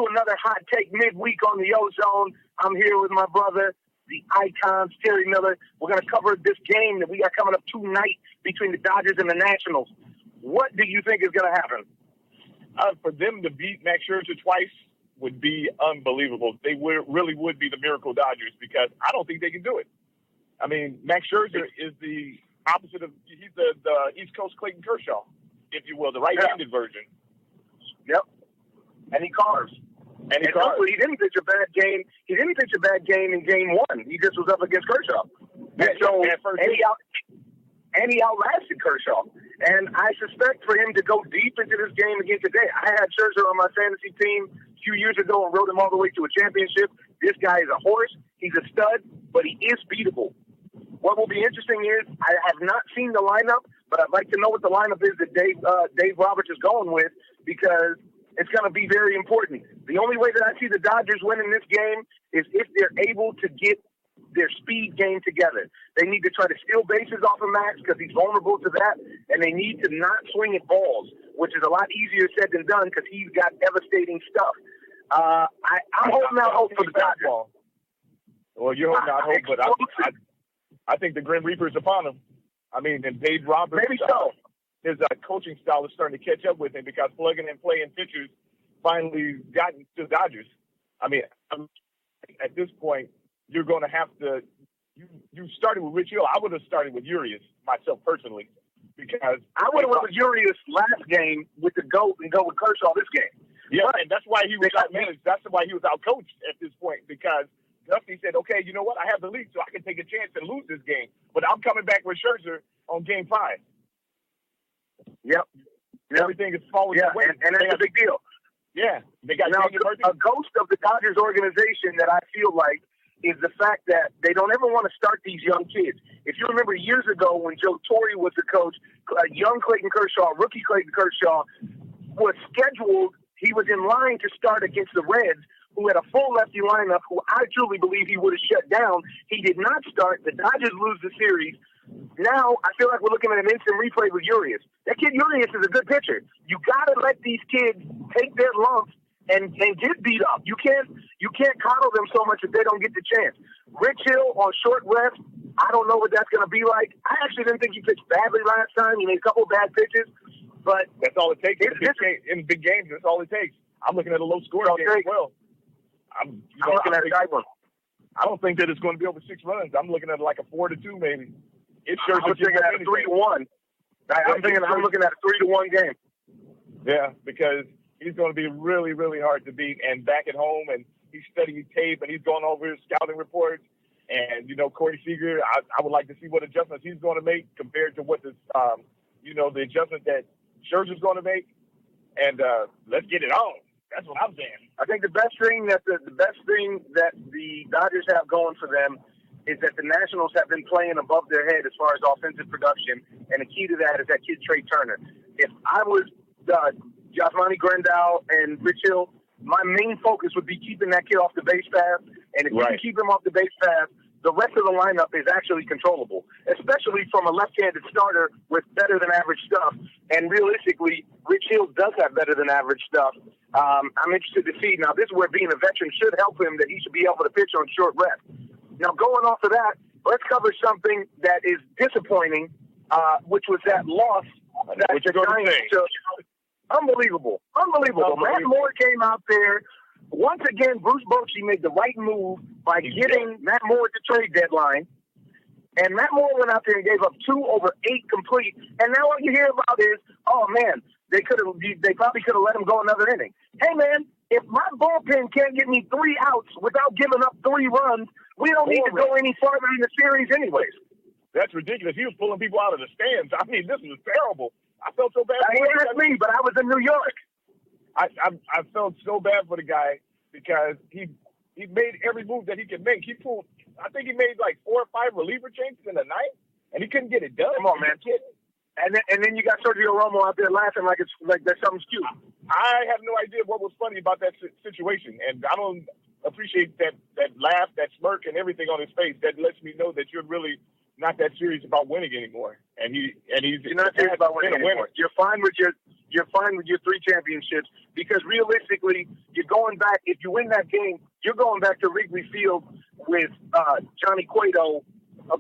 to another hot take midweek on the OZone. I'm here with my brother, the icon, Terry Miller. We're going to cover this game that we got coming up tonight between the Dodgers and the Nationals. What do you think is going to happen? For them to beat Max Scherzer twice would be unbelievable. They really would be the miracle Dodgers because I don't think they can do it. I mean, Max Scherzer is the opposite of – he's the East Coast Clayton Kershaw, if you will, the right-handed version. Yep. And he carves. And he didn't pitch a bad game. He didn't pitch a bad game in game one. He just was up against Kershaw. And he outlasted Kershaw. And I suspect for him to go deep into this game again today. I had Scherzer on my fantasy team a few years ago and rode him all the way to a championship. This guy is a horse. He's a stud, but he is beatable. What will be interesting is I have not seen the lineup, but I'd like to know what the lineup is that Dave Roberts is going with because it's going to be very important. The only way that I see the Dodgers winning this game is if they're able to get their speed game together. They need to try to steal bases off of Max because he's vulnerable to that, and they need to not swing at balls, which is a lot easier said than done because he's got devastating stuff. I'm holding out hope for the Dodgers. Well, you're holding out hope, but I think the Grim Reaper is upon him. I mean, and Dave Roberts, maybe so. His coaching style is starting to catch up with him because plugging and playing pitchers finally gotten to the Dodgers. I mean, at this point, you're going to have to – you started with Rich Hill. I would have started with Urias myself personally because – I would have went with Urias last game with the GOAT and go with Kershaw this game. Yeah, and that's why he was outmanaged. That's why he was outcoached at this point because Dusty said, okay, you know what? I have the lead, so I can take a chance and lose this game. But I'm coming back with Scherzer on Game 5. Yep. Everything is falling away. And that's a big deal. Yeah. They got now, a ghost of the Dodgers organization that I feel like is the fact that they don't ever want to start these young kids. If you remember years ago when Joe Torre was the coach, young Clayton Kershaw, rookie Clayton Kershaw, was scheduled, he was in line to start against the Reds, who had a full lefty lineup, who I truly believe he would have shut down. He did not start. The Dodgers lose the series. Now, I feel like we're looking at an instant replay with Urias. That kid Urias is a good pitcher. You got to let these kids take their lumps and get beat up. You can't coddle them so much that they don't get the chance. Rich Hill on short rest, I don't know what that's going to be like. I actually didn't think he pitched badly last time. He made a couple bad pitches, but that's all it takes in big games. That's all it takes. I'm looking at a low score game as well. I'm looking at a tight one. I don't think that it's going to be over 6 runs. I'm looking at like a 4-2 maybe. It's sure I'm looking at a 3-1. I'm looking at a 3-1 game. Yeah, because he's going to be really, really hard to beat. And back at home, and he's studying tape, and he's going over his scouting reports. And, Corey Seager, I would like to see what adjustments he's going to make compared to what the adjustment that Scherzer's going to make. And let's get it on. That's what I'm saying. I think the best thing that the Dodgers have going for them is that the Nationals have been playing above their head as far as offensive production, and the key to that is that kid Trey Turner. If I was Yasmani Grandal and Rich Hill, my main focus would be keeping that kid off the base path, and if you can keep him off the base path, the rest of the lineup is actually controllable, especially from a left-handed starter with better-than-average stuff. And realistically, Rich Hill does have better-than-average stuff. I'm interested to see. Now, this is where being a veteran should help him, that he should be able to pitch on short rest. Now, going off of that, let's cover something that is disappointing, which was that loss. What you're going to say. Unbelievable. Matt Moore came out there. Once again, Bruce Bochy made the right move by getting Matt Moore at the trade deadline. And Matt Moore went out there and gave up 2 over 8 complete. And now what you hear about is, oh, man, they probably could have let him go another inning. Hey, man, if my bullpen can't get me 3 outs without giving up 3 runs, we don't need to go any farther in the series anyways. That's ridiculous. He was pulling people out of the stands. I mean, this was terrible. I felt so bad for him. That's me, but I was in New York. I felt so bad for the guy because he made every move that he could make. I think he made like 4 or 5 reliever changes in the ninth, and he couldn't get it done. Come on, man. And then you got Sergio Romo out there laughing like there's something skewed. I have no idea what was funny about that situation, and I don't appreciate that laugh, that smirk, and everything on his face. That lets me know that you're really not that serious about winning anymore. And he's not serious about winning anymore. You're fine with you're fine with your 3 championships because realistically, you're going back. If you win that game, you're going back to Wrigley Field with Johnny Cueto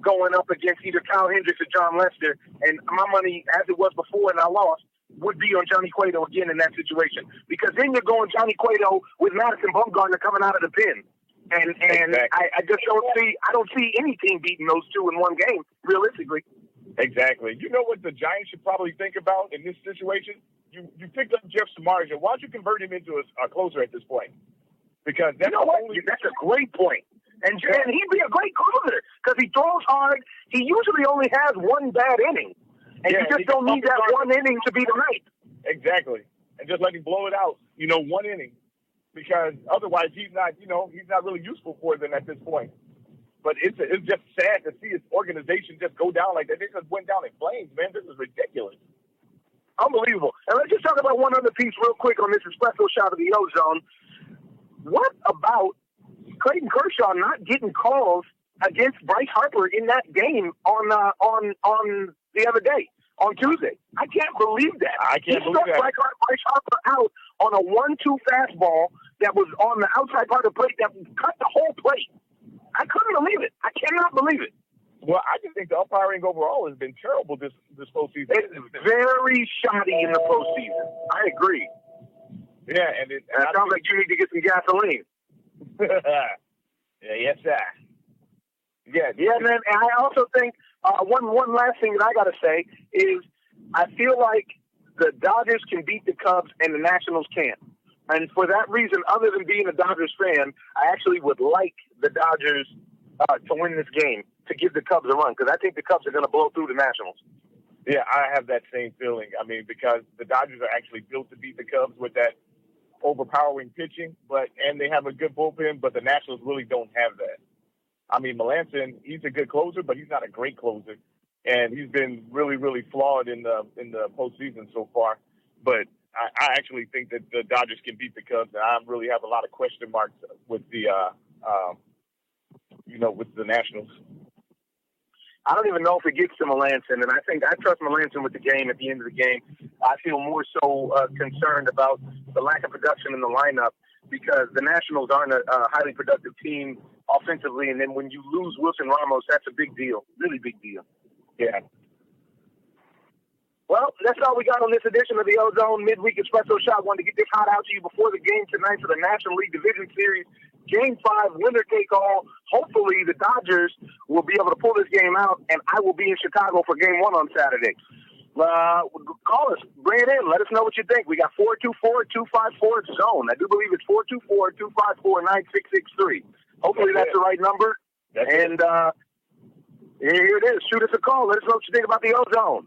going up against either Kyle Hendricks or John Lester. And my money, as it was before and I lost, would be on Johnny Cueto again in that situation. Because then you're going Johnny Cueto with Madison Bumgarner coming out of the pen. And exactly. I just don't see any team beating those two in one game, realistically. Exactly. You know what the Giants should probably think about in this situation? You picked up Jeff Samardzija. Why don't you convert him into a closer at this point? Because that's that's a great point. And he'd be a great closer because he throws hard. He usually only has one bad inning. And you just don't need that one inning to be the night. Exactly. And just let him blow it out, one inning. Because otherwise he's not really useful for them at this point. But it's just sad to see his organization just go down like that. They just went down in flames, man. This is ridiculous. Unbelievable. And let's just talk about one other piece real quick on this espresso shot of the OZone. What about Clayton Kershaw not getting calls against Bryce Harper in that game on the other day, on Tuesday? I can't believe that. He struck Bryce Harper out on a 1-2 fastball that was on the outside part of the plate that cut the whole plate. I couldn't believe it. I cannot believe it. Well, I just think the umpiring overall has been terrible this postseason. It's very shoddy in the postseason. I agree. Yeah, and it sounds like you need to get some gasoline. Yes, sir. Yeah, man. And I also think one last thing that I got to say is I feel like the Dodgers can beat the Cubs and the Nationals can't. And for that reason, other than being a Dodgers fan, I actually would like the Dodgers to win this game, to give the Cubs a run, because I think the Cubs are going to blow through the Nationals. Yeah, I have that same feeling. I mean, because the Dodgers are actually built to beat the Cubs with that overpowering pitching, and they have a good bullpen, but the Nationals really don't have that. I mean, Melancon, he's a good closer, but he's not a great closer, and he's been really, really flawed in the postseason so far. But I actually think that the Dodgers can beat the Cubs, and I really have a lot of question marks with the with the Nationals. I don't even know if it gets to Melancon, and I trust Melancon with the game at the end of the game. I feel more so concerned about the lack of production in the lineup because the Nationals aren't a highly productive team offensively, and then when you lose Wilson Ramos, that's a big deal, really big deal. Yeah. Well, that's all we got on this edition of the OZone Midweek Espresso Shot. Wanted to get this hot out to you before the game tonight for the National League Division Series. Game 5, winner take all. Hopefully the Dodgers will be able to pull this game out, and I will be in Chicago for Game 1 on Saturday. Call us, bring it in. Let us know what you think. We got 424-254 zone. I do believe it's 424-254-9663. Hopefully that's the right number. Here it is. Shoot us a call. Let us know what you think about the OZone.